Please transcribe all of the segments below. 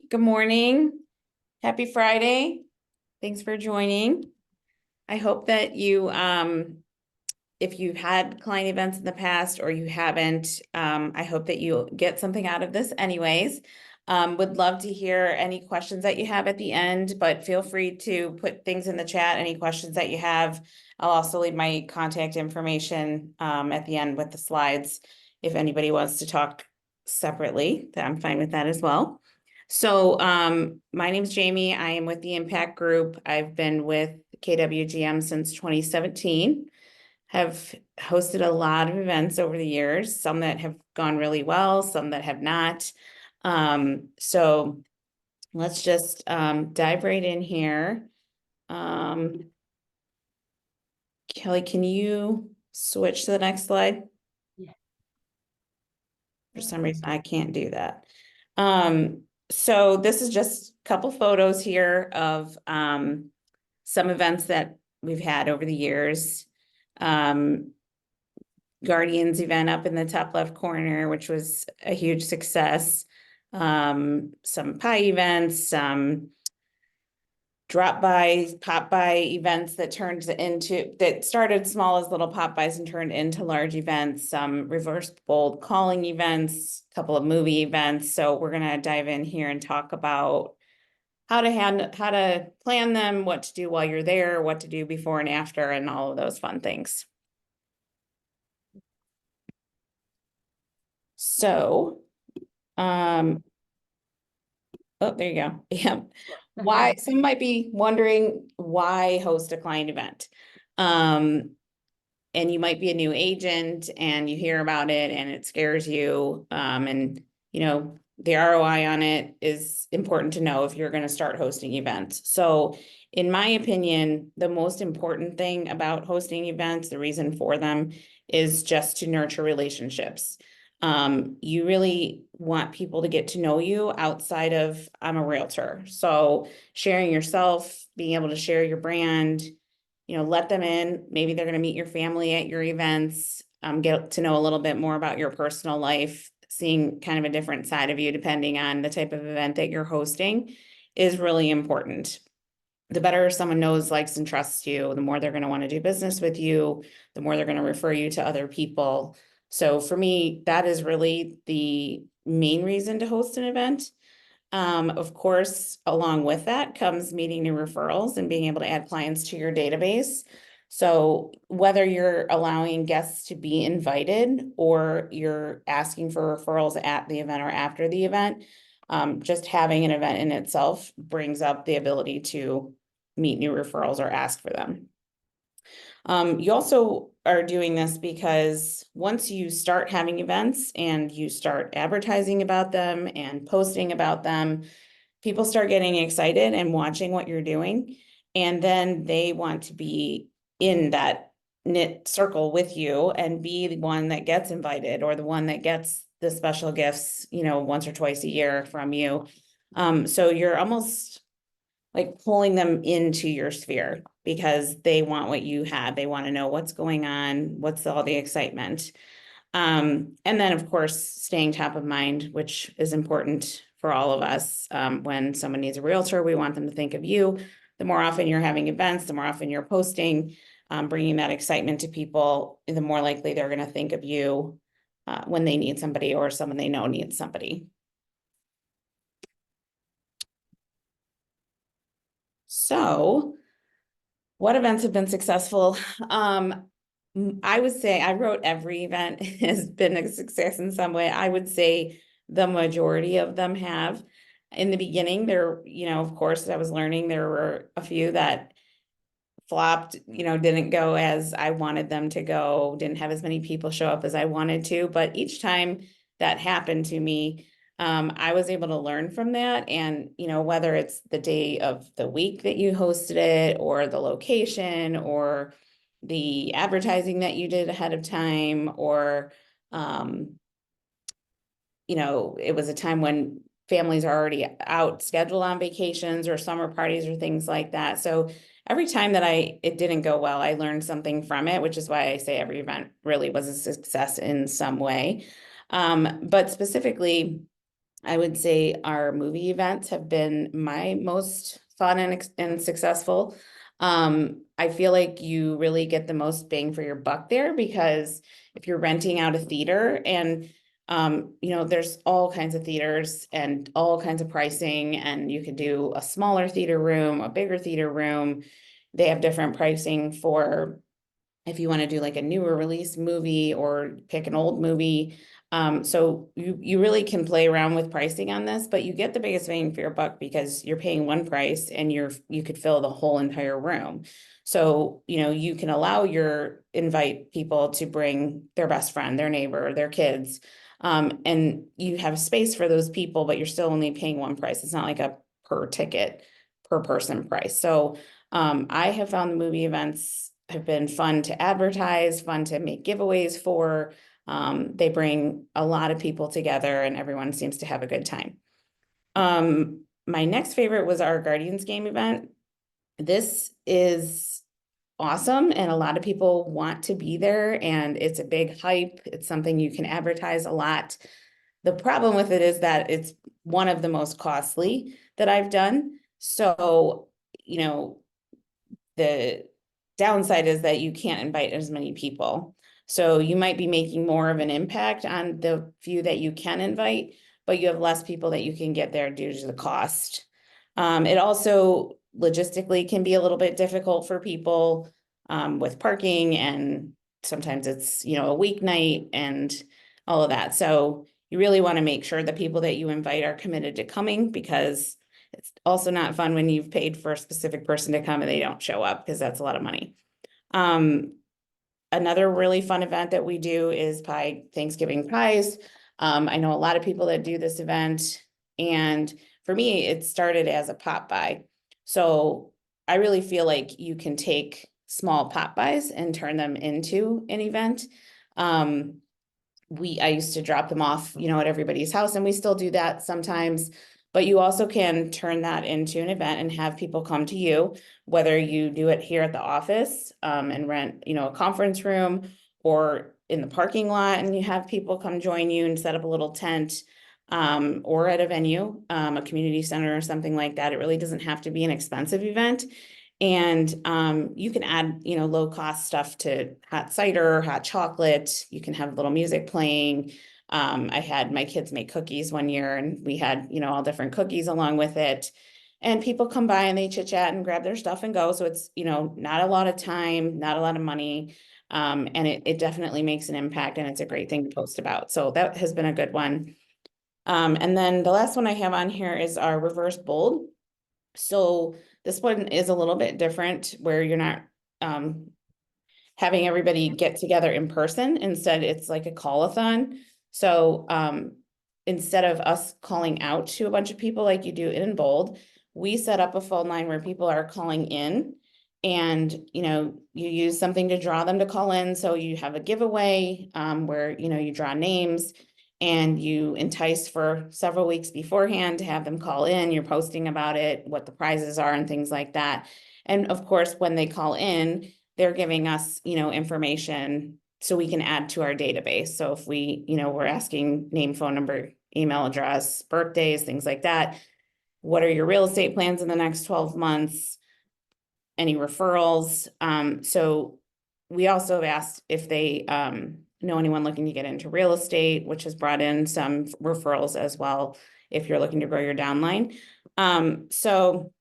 Good morning. Happy Friday. Thanks for joining. I hope that if you've had client events in the past or you haven't, I hope that you get something out of this anyways. Would love to hear any questions that you have at the end, but feel free to put things in the chat, any questions that you have. I'll also leave my contact information at the end with the slides. If anybody wants to talk separately, I'm fine with that as well. So my name is Jamie. I am with the Impact Group. I've been with KWGM since 2017. Have hosted a lot of events over the years, some that have gone really well, some that have not. So let's just dive right in here. Kelly, can you switch to the next slide? Yeah. For some reason, I can't do that. So this is just a couple photos here of some events that we've had over the years. Guardians event up in the top left corner, which was a huge success. Some pie events, some drop by, pop by events that started small as little pop bys and turned into large events, some reverse bold calling events, a couple of movie events. So we're going to dive in here and talk about how to plan them, what to do while you're there, what to do before and after, and all of those fun things. So, oh, there you go. Yeah. Why, some might be wondering why host a client event. And you might be a new agent and you hear about it and it scares you. And the ROI on it is important to know if you're going to start hosting events. So in my opinion, the most important thing about hosting events, the reason for them, is just to nurture relationships. You really want people to get to know you outside of I'm a realtor. So sharing yourself, being able to share your brand, let them in. Maybe they're going to meet your family at your events, get to know a little bit more about your personal life, seeing kind of a different side of you depending on the type of event that you're hosting is really important. The better someone knows, likes, and trusts you, the more they're going to want to do business with you, the more they're going to refer you to other people. So for me, that is really the main reason to host an event. Of course, along with that comes meeting new referrals and being able to add clients to your database. So whether you're allowing guests to be invited or you're asking for referrals at the event or after the event, just having an event in itself brings up the ability to meet new referrals or ask for them. You also are doing this because once you start having events and you start advertising about them and posting about them, people start getting excited and watching what you're doing. And then they want to be in that knit circle with you and be the one that gets invited or the one that gets the special gifts, once or twice a year from you. So you're almost like pulling them into your sphere because they want what you have. They want to know what's going on, what's all the excitement. And then of course, staying top of mind, which is important for all of us. When someone needs a realtor, we want them to think of you. The more often you're having events, the more often you're posting, bringing that excitement to people, the more likely they're going to think of you when they need somebody or someone they know needs somebody. So what events have been successful? I would say I wrote every event has been a success in some way. I would say the majority of them have. In the beginning, of course, I was learning, there were a few that flopped, didn't go as I wanted them to go, didn't have as many people show up as I wanted to. But each time that happened to me, I was able to learn from that. And, whether it's the day of the week that you hosted it or the location or the advertising that you did ahead of time, or, it was a time when families are already out scheduled on vacations or summer parties or things like that. So every time that it didn't go well, I learned something from it, which is why I say every event really was a success in some way. But specifically, I would say our movie events have been my most fun and successful. I feel like you really get the most bang for your buck there, because if you're renting out a theater and there's all kinds of theaters and all kinds of pricing, and you could do a smaller theater room, a bigger theater room. They have different pricing for if you want to do like a newer release movie or pick an old movie. So you really can play around with pricing on this, but you get the biggest bang for your buck because you're paying one price and you could fill the whole entire room. So, you can invite people to bring their best friend, their neighbor, their kids. And you have space for those people, but you're still only paying one price. It's not like a per ticket, per person price. So I have found the movie events have been fun to advertise, fun to make giveaways for. They bring a lot of people together and everyone seems to have a good time. My next favorite was our Guardians game event. This is awesome and a lot of people want to be there, and it's a big hype. It's something you can advertise a lot. The problem with it is that it's one of the most costly that I've done. So, the downside is that you can't invite as many people. So you might be making more of an impact on the few that you can invite, but you have less people that you can get there due to the cost. It also logistically can be a little bit difficult for people with parking, and sometimes it's, a weeknight and all of that. So you really want to make sure the people that you invite are committed to coming, because it's also not fun when you've paid for a specific person to come and they don't show up, because that's a lot of money. Another really fun event that we do is Thanksgiving pies. I know a lot of people that do this event, and for me, it started as a pop by. So I really feel like you can take small pop buys and turn them into an event. I used to drop them off, at everybody's house, and we still do that sometimes. But you also can turn that into an event and have people come to you, whether you do it here at the office, and rent, a conference room, or in the parking lot, and you have people come join you and set up a little tent, or at a venue, a community center or something like that. It really doesn't have to be an expensive event. And you can add, low cost stuff to hot cider, hot chocolate. You can have a little music playing. I had my kids make cookies one year, and we had, all different cookies along with it. And people come by and they chit chat and grab their stuff and go. So it's, not a lot of time, not a lot of money. And it definitely makes an impact, and it's a great thing to post about. So that has been a good one. And then the last one I have on here is our reverse bold. So this one is a little bit different, where you're not having everybody get together in person. Instead, it's like a call-a-thon. So instead of us calling out to a bunch of people like you do in Bold, we set up a phone line where people are calling in, and you use something to draw them to call in. So you have a giveaway where you draw names, and you entice for several weeks beforehand to have them call in. You're posting about it, what the prizes are and things like that. And of course, when they call in, they're giving us, information so we can add to our database. So if we're asking name, phone number, email address, birthdays, things like that. What are your real estate plans in the next 12 months? Any referrals? So we also have asked if they know anyone looking to get into real estate, which has brought in some referrals as well, if you're looking to grow your downline. So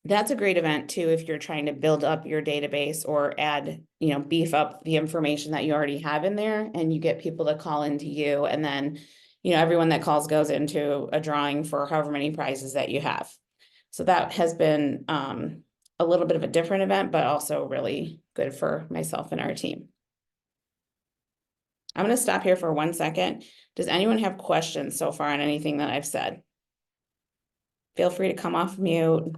that's a great event too, if you're trying to build up your database or add, beef up the information that you already have in there, and you get people to call into you. And then, everyone that calls goes into a drawing for however many prizes that you have. So that has been a little bit of a different event, but also really good for myself and our team. I'm going to stop here for 1 second. Does anyone have questions so far on anything that I've said? Feel free to come off mute.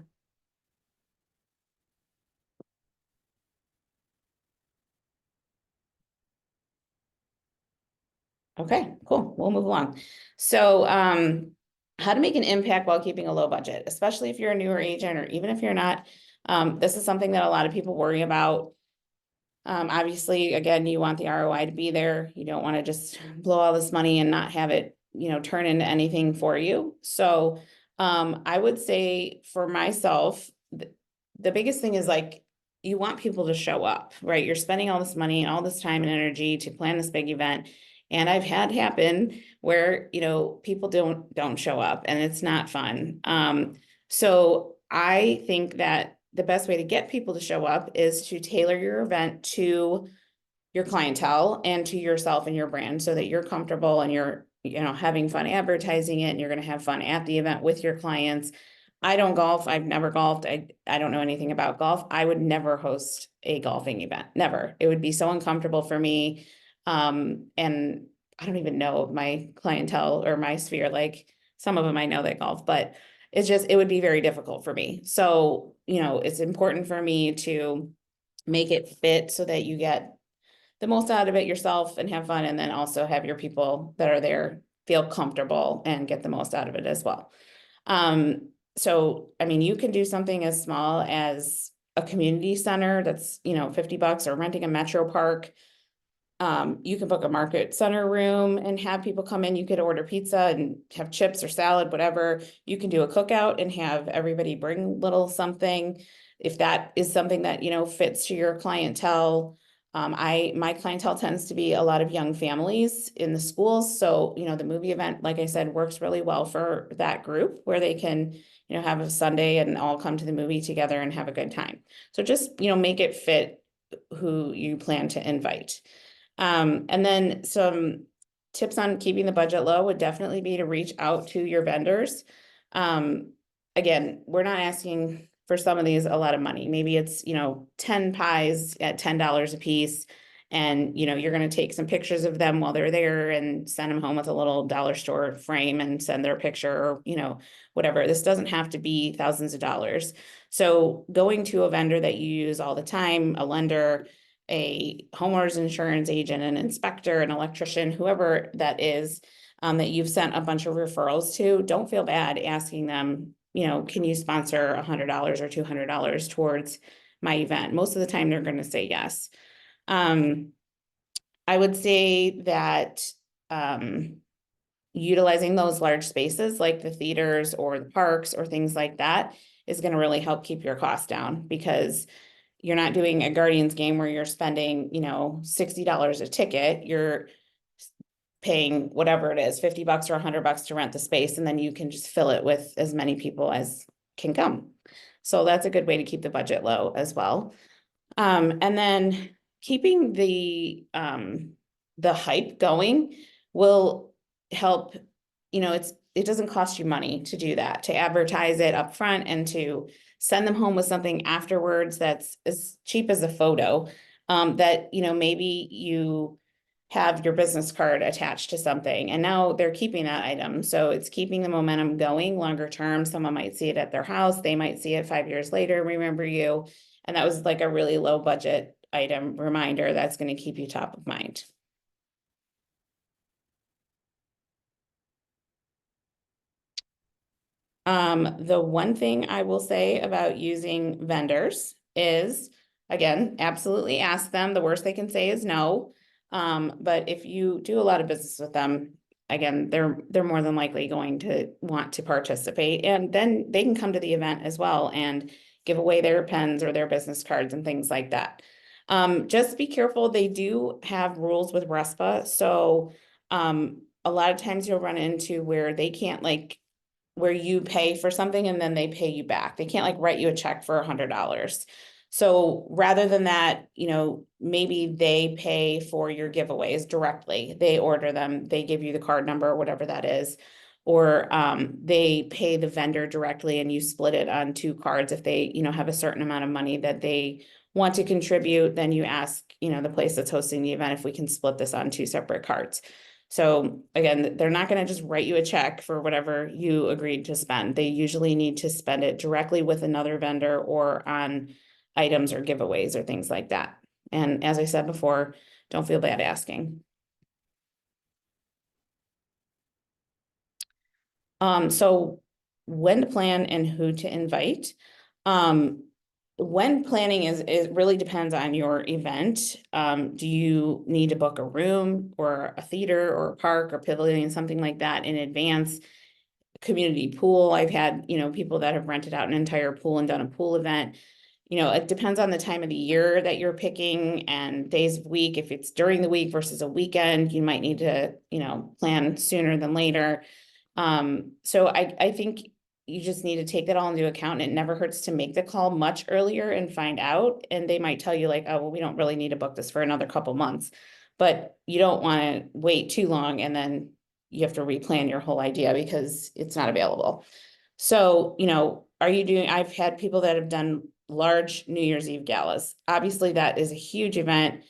Okay, cool. We'll move along. So, how to make an impact while keeping a low budget, especially if you're a newer agent, or even if you're not. This is something that a lot of people worry about. Obviously, again, you want the ROI to be there. You don't want to just blow all this money and not have it, turn into anything for you. So, I would say for myself, the biggest thing is like, you want people to show up, right? You're spending all this money and all this time and energy to plan this big event. And I've had happen where, people don't show up and it's not fun. So I think that the best way to get people to show up is to tailor your event to your clientele and to yourself and your brand so that you're comfortable and you're, having fun advertising it and you're going to have fun at the event with your clients. I don't golf. I've never golfed. I don't know anything about golf. I would never host a golfing event. Never. It would be so uncomfortable for me. And I don't even know my clientele or my sphere. Like some of them I know that golf, but it would be very difficult for me. So, it's important for me to make it fit so that you get the most out of it yourself and have fun, and then also have your people that are there feel comfortable and get the most out of it as well. So, I mean, you can do something as small as a community center that's, $50, or renting a metro park. You can book a market center room and have people come in. You could order pizza and have chips or salad, whatever. You can do a cookout and have everybody bring little something. If that is something that, fits to your clientele. My clientele tends to be a lot of young families in the schools. So, the movie event, like I said, works really well for that group where they can, have a Sunday and all come to the movie together and have a good time. So just, make it fit who you plan to invite. And then some tips on keeping the budget low would definitely be to reach out to your vendors. Again, we're not asking for some of these a lot of money. Maybe it's, 10 pies at $10 a piece. And, you're going to take some pictures of them while they're there and send them home with a little dollar store frame and send their picture or, whatever. This doesn't have to be thousands of dollars. So going to a vendor that you use all the time, a lender, a homeowner's insurance agent, an inspector, an electrician, whoever that is, that you've sent a bunch of referrals to, don't feel bad asking them, can you sponsor $100 or $200 towards my event? Most of the time they're going to say yes. I would say that utilizing those large spaces like the theaters or the parks or things like that is going to really help keep your costs down, because you're not doing a Guardians game where you're spending, $60 a ticket. You're paying whatever it is, $50 or $100 to rent the space, and then you can just fill it with as many people as can come. So that's a good way to keep the budget low as well. And then keeping the hype going will help. It doesn't cost you money to do that, to advertise it up front and to send them home with something afterwards that's as cheap as a photo. That, maybe you have your business card attached to something and now they're keeping that item. So it's keeping the momentum going longer term. Someone might see it at their house. They might see it 5 years later, remember you. And that was like a really low budget item reminder that's going to keep you top of mind. The one thing I will say about using vendors is, again, absolutely ask them. The worst they can say is no. But if you do a lot of business with them, again, they're more than likely going to want to participate, and then they can come to the event as well and give away their pens or their business cards and things like that. Just be careful. They do have rules with RESPA. So, a lot of times you'll run into where they can't, like, where you pay for something and then they pay you back. They can't like write you a check for $100. So rather than that, maybe they pay for your giveaways directly. They order them, they give you the card number or whatever that is, or they pay the vendor directly and you split it on 2 cards. If they, have a certain amount of money that they want to contribute, then you ask, the place that's hosting the event if we can split this on 2 separate cards. So again, they're not going to just write you a check for whatever you agreed to spend. They usually need to spend it directly with another vendor or on items or giveaways or things like that. And as I said before, don't feel bad asking. So when to plan and who to invite. when planning it really depends on your event. Do you need to book a room or a theater or a park or pavilion, something like that in advance? Community pool. I've had, people that have rented out an entire pool and done a pool event. It depends on the time of the year that you're picking and days of week. If it's during the week versus a weekend, you might need to, plan sooner than later. So I think you just need to take that all into account. And it never hurts to make the call much earlier and find out. And they might tell you like, oh, well, we don't really need to book this for another couple months, but you don't want to wait too long and then you have to replan your whole idea because it's not available. So, I've had people that have done large New Year's Eve galas. Obviously, that is a huge event.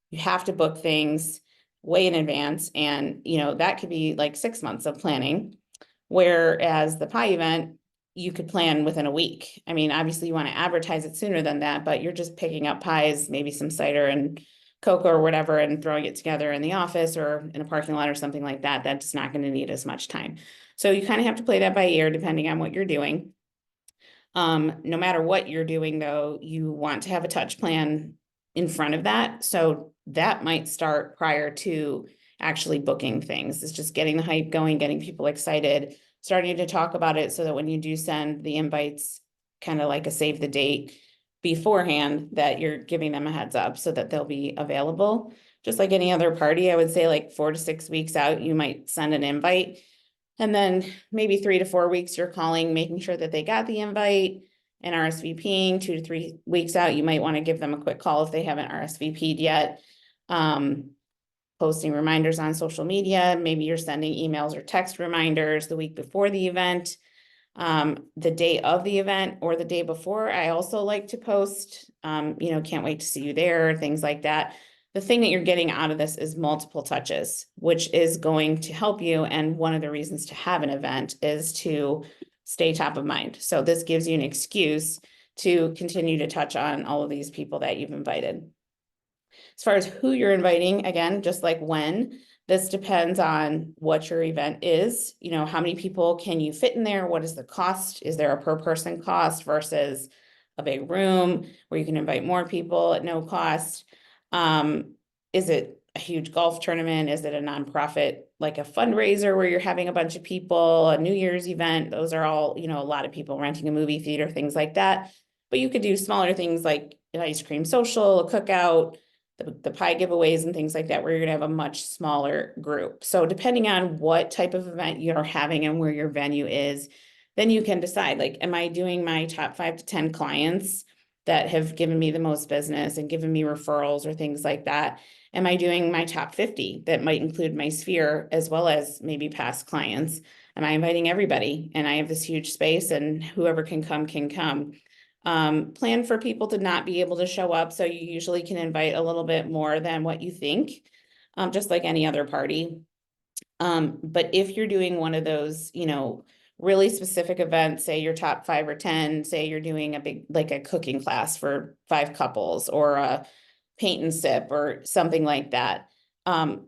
You have to book things way in advance. And, that could be like 6 months of planning. Whereas the pie event, you could plan within a week. I mean, obviously you want to advertise it sooner than that, but you're just picking up pies, maybe some cider and cocoa or whatever, and throwing it together in the office or in a parking lot or something like that. That's not going to need as much time. So you kind of have to play that by ear depending on what you're doing. No matter what you're doing though, you want to have a touch plan in front of that. So that might start prior to actually booking things. It's just getting the hype going, getting people excited, starting to talk about it so that when you do send the invites, kind of like a save the date beforehand, that you're giving them a heads up so that they'll be available. Just like any other party, I would say like 4 to 6 weeks out, you might send an invite. And then maybe 3 to 4 weeks, you're calling, making sure that they got the invite and RSVPing. 2 to 3 weeks out, you might want to give them a quick call if they haven't RSVP'd yet. Posting reminders on social media. Maybe you're sending emails or text reminders the week before the event, the day of the event or the day before. I also like to post, can't wait to see you there, things like that. The thing that you're getting out of this is multiple touches, which is going to help you. And one of the reasons to have an event is to stay top of mind. So this gives you an excuse to continue to touch on all of these people that you've invited. As far as who you're inviting, again, just like when, this depends on what your event is. How many people can you fit in there? What is the cost? Is there a per person cost versus a big room where you can invite more people at no cost? Is it a huge golf tournament? Is it a nonprofit, like a fundraiser where you're having a bunch of people, a New Year's event? Those are all, a lot of people renting a movie theater, things like that. But you could do smaller things like an ice cream social, a cookout, the pie giveaways and things like that, where you're going to have a much smaller group. So depending on what type of event you're having and where your venue is, then you can decide, like, am I doing my top 5 to 10 clients that have given me the most business and given me referrals or things like that? Am I doing my top 50 that might include my sphere as well as maybe past clients? Am I inviting everybody? And I have this huge space and whoever can come can come. Plan for people to not be able to show up. So you usually can invite a little bit more than what you think, just like any other party. But if you're doing one of those, really specific events, say your top 5 or 10, say you're doing a big, like a cooking class for 5 couples or a paint and sip or something like that.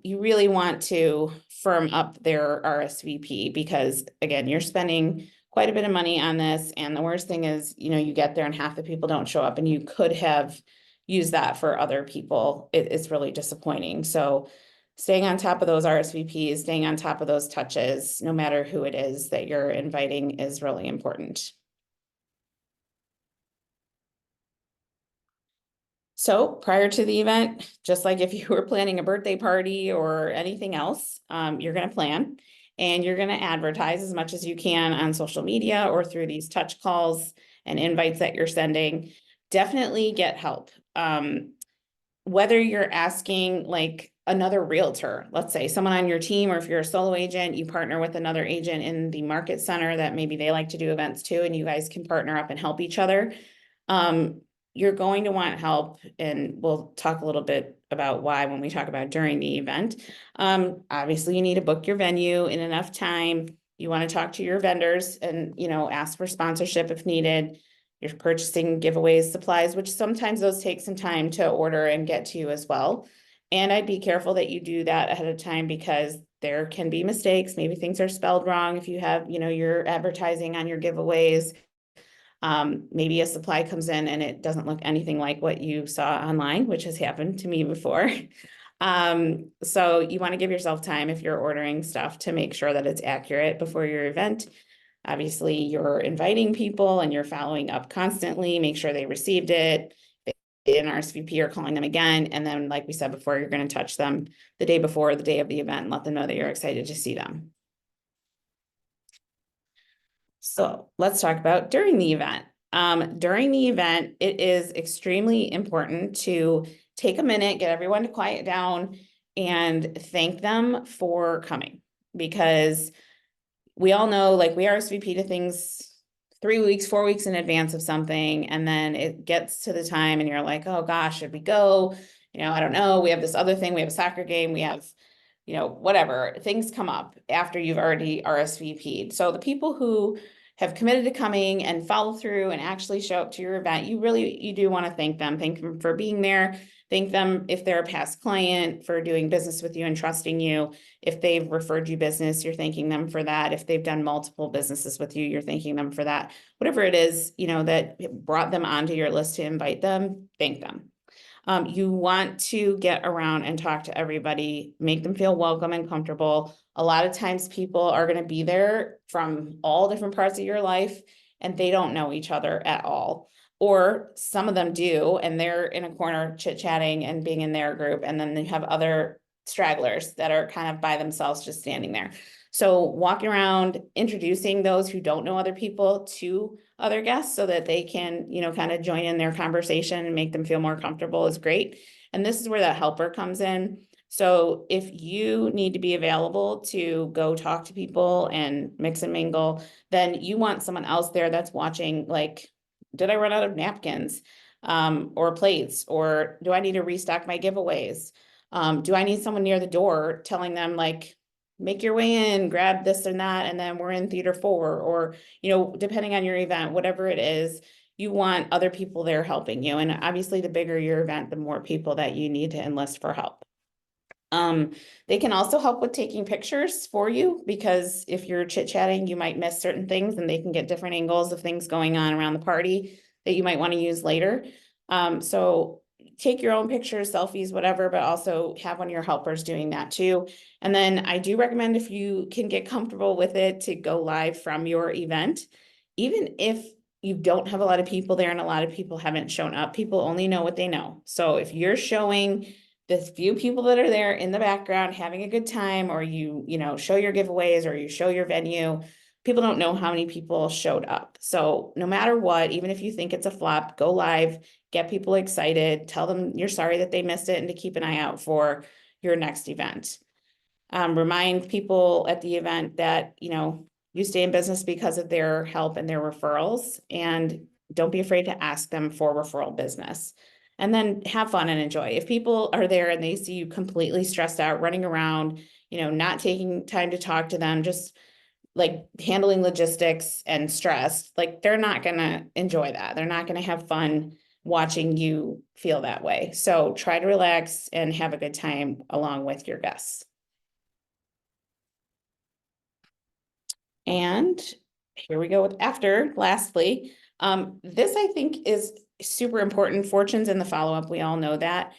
You really want to firm up their RSVP because again, you're spending quite a bit of money on this. And the worst thing is, you get there and half the people don't show up and you could have used that for other people. It's really disappointing. So staying on top of those RSVPs, staying on top of those touches, no matter who it is that you're inviting, is really important. So prior to the event, just like if you were planning a birthday party or anything else, you're going to plan and you're going to advertise as much as you can on social media or through these touch calls and invites that you're sending. Definitely get help. Whether you're asking like another realtor, let's say someone on your team, or if you're a solo agent, you partner with another agent in the market center that maybe they like to do events too, and you guys can partner up and help each other. You're going to want help, and we'll talk a little bit about why when we talk about during the event. Obviously you need to book your venue in enough time. You want to talk to your vendors and, ask for sponsorship if needed. You're purchasing giveaways, supplies, which sometimes those take some time to order and get to you as well. And I'd be careful that you do that ahead of time because there can be mistakes. Maybe things are spelled wrong if you have, your advertising on your giveaways. Maybe a supply comes in and it doesn't look anything like what you saw online, which has happened to me before. So you want to give yourself time if you're ordering stuff to make sure that it's accurate before your event. Obviously, you're inviting people and you're following up constantly, make sure they received it. If they didn't RSVP, you're calling them again. And then, like we said before, you're going to touch them the day before, the day of the event, and let them know that you're excited to see them. So let's talk about during the event. During the event, it is extremely important to take a minute, get everyone to quiet down, and thank them for coming, because we all know, like, we RSVP to things 3 weeks, 4 weeks in advance of something, and then it gets to the time and you're like, oh gosh, should we go? I don't know. We have this other thing. We have a soccer game. We have, whatever. Things come up after you've already RSVP'd. So the people who have committed to coming and follow through and actually show up to your event, you do want to thank them. Thank them for being there. Thank them if they're a past client for doing business with you and trusting you. If they've referred you business, you're thanking them for that. If they've done multiple businesses with you, you're thanking them for that. Whatever it is, that brought them onto your list to invite them, thank them. You want to get around and talk to everybody, make them feel welcome and comfortable. A lot of times people are going to be there from all different parts of your life and they don't know each other at all. Or some of them do, and they're in a corner chit-chatting and being in their group. And then they have other stragglers that are kind of by themselves, just standing there. So walking around, introducing those who don't know other people to other guests so that they can, kind of join in their conversation and make them feel more comfortable is great. And this is where that helper comes in. So if you need to be available to go talk to people and mix and mingle, then you want someone else there that's watching, like, did I run out of napkins or plates, or do I need to restock my giveaways? Do I need someone near the door telling them, like, make your way in, grab this and that, and then we're in theater 4, or, depending on your event, whatever it is, you want other people there helping you. And obviously the bigger your event, the more people that you need to enlist for help. They can also help with taking pictures for you, because if you're chit-chatting, you might miss certain things and they can get different angles of things going on around the party that you might want to use later. So take your own pictures, selfies, whatever, but also have one of your helpers doing that too. And then I do recommend, if you can get comfortable with it, to go live from your event. Even if you don't have a lot of people there and a lot of people haven't shown up, people only know what they know. So if you're showing the few people that are there in the background having a good time, or you show your giveaways, or you show your venue, people don't know how many people showed up. So no matter what, even if you think it's a flop, go live, get people excited, tell them you're sorry that they missed it and to keep an eye out for your next event. Remind people at the event that, you stay in business because of their help and their referrals, and don't be afraid to ask them for referral business. And then have fun and enjoy. If people are there and they see you completely stressed out, running around, not taking time to talk to them, just like handling logistics and stressed, like, they're not going to enjoy that. They're not going to have fun watching you feel that way. So try to relax and have a good time along with your guests. And here we go with after. Lastly, this I think is super important. Fortunes in the follow-up. We all know that.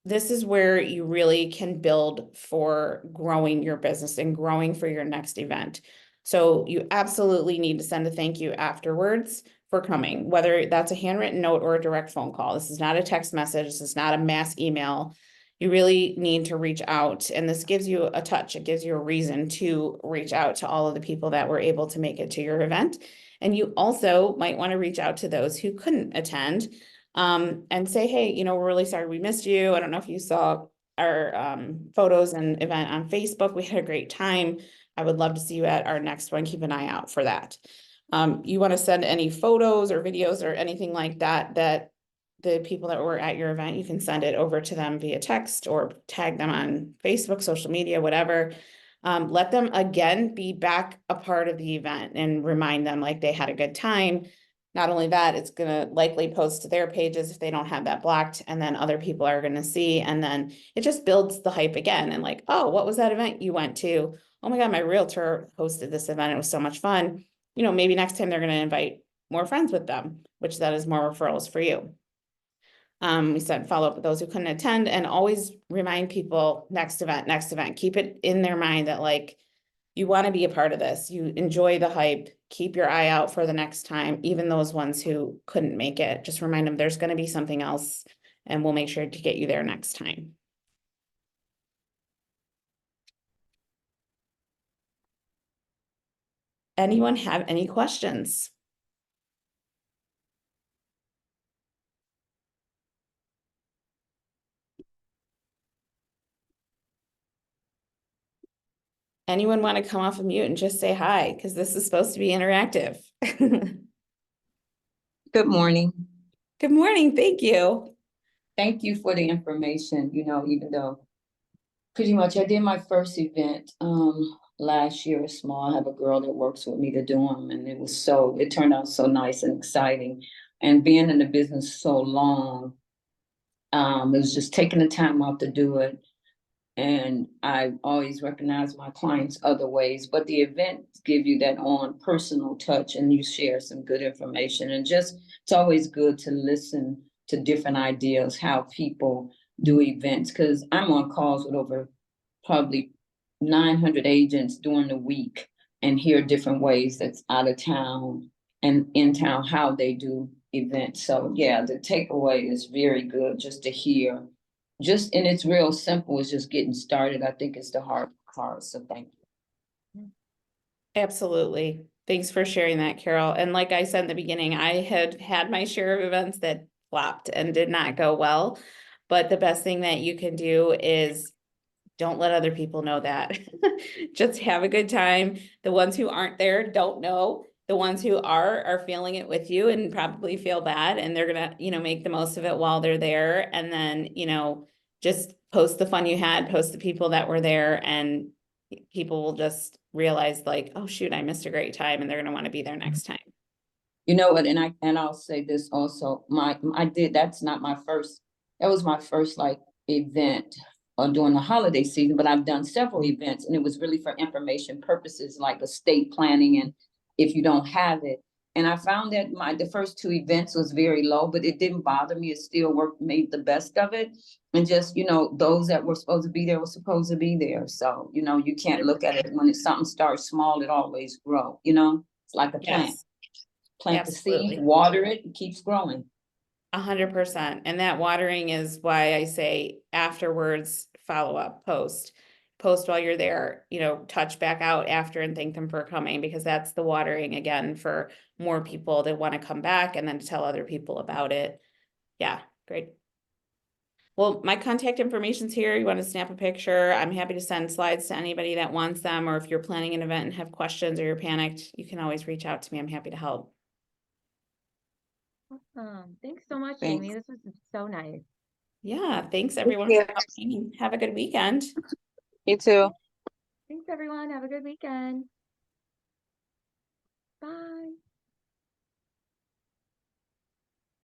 This is where you really can build for growing your business and growing for your next event. So you absolutely need to send a thank you afterwards for coming, whether that's a handwritten note or a direct phone call. This is not a text message. This is not a mass email. You really need to reach out, and this gives you a touch. It gives you a reason to reach out to all of the people that were able to make it to your event. And you also might want to reach out to those who couldn't attend, and say, hey, we're really sorry we missed you. I don't know if you saw our photos and event on Facebook. We had a great time. I would love to see you at our next one. Keep an eye out for that. You want to send any photos or videos or anything like that, that the people that were at your event, you can send it over to them via text or tag them on Facebook, social media, whatever. Let them again be back a part of the event and remind them, like, they had a good time. Not only that, it's going to likely post to their pages if they don't have that blocked, and then other people are going to see, and then it just builds the hype again. And like, oh, what was that event you went to? Oh my God, my realtor hosted this event. It was so much fun. you know, maybe next time they're going to invite more friends with them, which that is more referrals for you. We said follow up with those who couldn't attend, and always remind people next event, keep it in their mind that like, you want to be a part of this. You enjoy the hype, keep your eye out for the next time, even those ones who couldn't make it, just remind them there's going to be something else and we'll make sure to get you there next time. Anyone have any questions? Anyone want to come off of mute and just say hi? Because this is supposed to be interactive. Good morning. Good morning. Thank you. Thank you for the information, you know, even though pretty much I did my first event last year, small. I have a girl that works with me to do them, and it turned out so nice and exciting. And being in the business so long, it was just taking the time out to do it. And I always recognize my clients other ways, but the events give you that on personal touch, and you share some good information. And just, it's always good to listen to different ideas, how people do events, because I'm on calls with over probably 900 agents during the week, and hear different ways that's out of town and in town, how they do events. So yeah, the takeaway is very good just to hear. And it's real simple. It's just getting started. I think it's the hard part. So thank you. Absolutely. Thanks for sharing that, Carol. And like I said in the beginning, I had my share of events that flopped and did not go well. But the best thing that you can do is don't let other people know that. Just have a good time. The ones who aren't there don't know. The ones who are feeling it with you and probably feel bad, and they're gonna, you know, make the most of it while they're there. And then, you know, just post the fun you had, post the people that were there, and people will just realize like, oh shoot, I missed a great time, and they're gonna want to be there next time. You know what? And I'll say this also. That's not my first. That was my first like event during the holiday season, but I've done several events, and it was really for information purposes, like estate planning, and if you don't have it. And I found that the first two events was very low, but it didn't bother me. It still worked, made the best of it. And just, you know, those that were supposed to be there were supposed to be there. So, you know, you can't look at it when something starts small, it always grow, you know, it's like a plant. Yes, Plant the seed, absolutely. water it, it keeps growing. 100%. And that watering is why I say afterwards, follow up, post while you're there, you know, touch back out after and thank them for coming, because that's the watering again for more people that want to come back and then to tell other people about it. Yeah, great. Well, my contact information's here. You want to snap a picture? I'm happy to send slides to anybody that wants them, or if you're planning an event and have questions or you're panicked, you can always reach out to me. I'm happy to help. Awesome. Thanks so much, Thanks. Jamie. This was so nice. Yeah, thanks everyone for coming. Have a good weekend. You too. Thanks, everyone. Have a good weekend.